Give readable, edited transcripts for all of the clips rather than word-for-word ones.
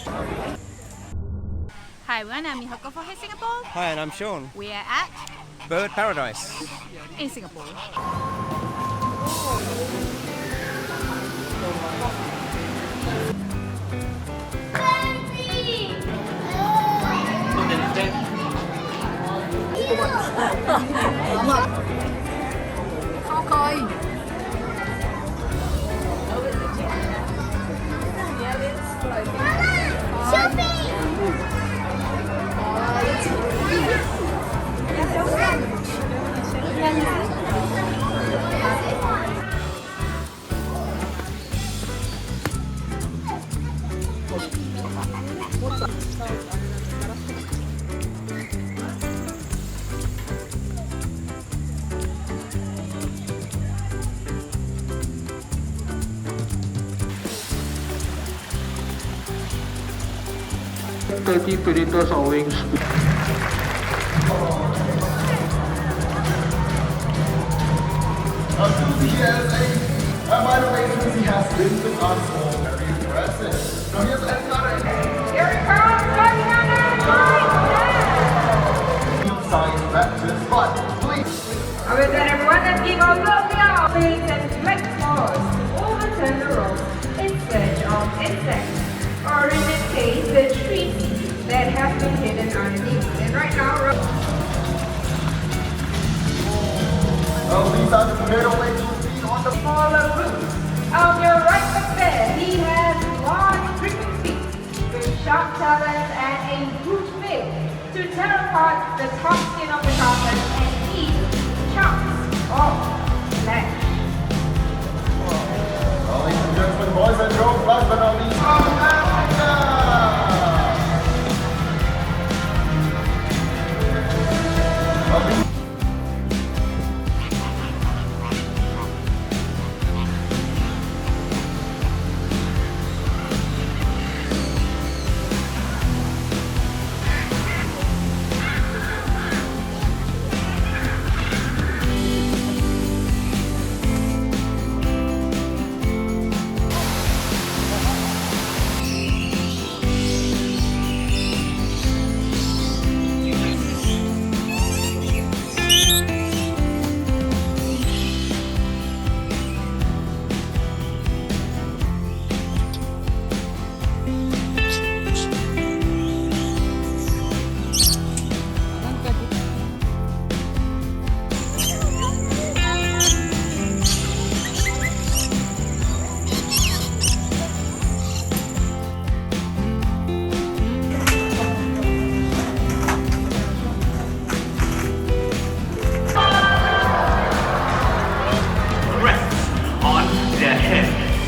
Hi everyone, I'm Mihoko for Hey Singapore. Hi, and I'm Sean. We are at Bird Paradise. in Singapore. Khó coi. Thirty predators or wings. Susie has and by the way, Susie has been the console. Very impressive. Now here's another Here it comes, going on science matches, but please. Alright then everyone, let's give our lovely outfits and flex force to overturn the ropes in search of insects. Or in this case, the trees that have been hidden underneath. And right now, Oh, these are the middleweight feet on the smaller root. On your right up there, he has long dripping feet with sharp talons and a huge bill to tear apart the top skin of the carpet and eat chunks of flesh. ladies and gentlemen, boys and girls, last but not least,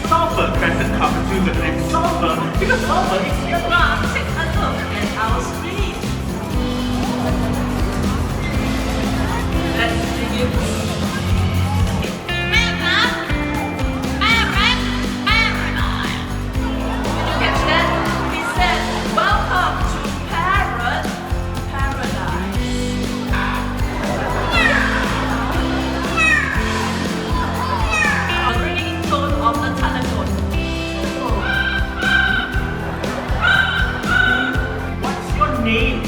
Sulfur crescent cockatoos and named Sulfur because Sulfur is here. Take a look at our screen. Let's begin. Did you catch that? He said, welcome to Parrot Paradise. The ringing tone of the telephone. What's your name?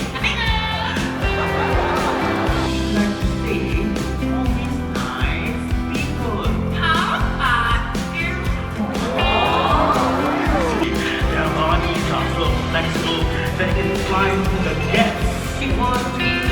Like to see all these nice people. How about you? Come on, eat our flow. Let's go. Let it fly to the depths. We want to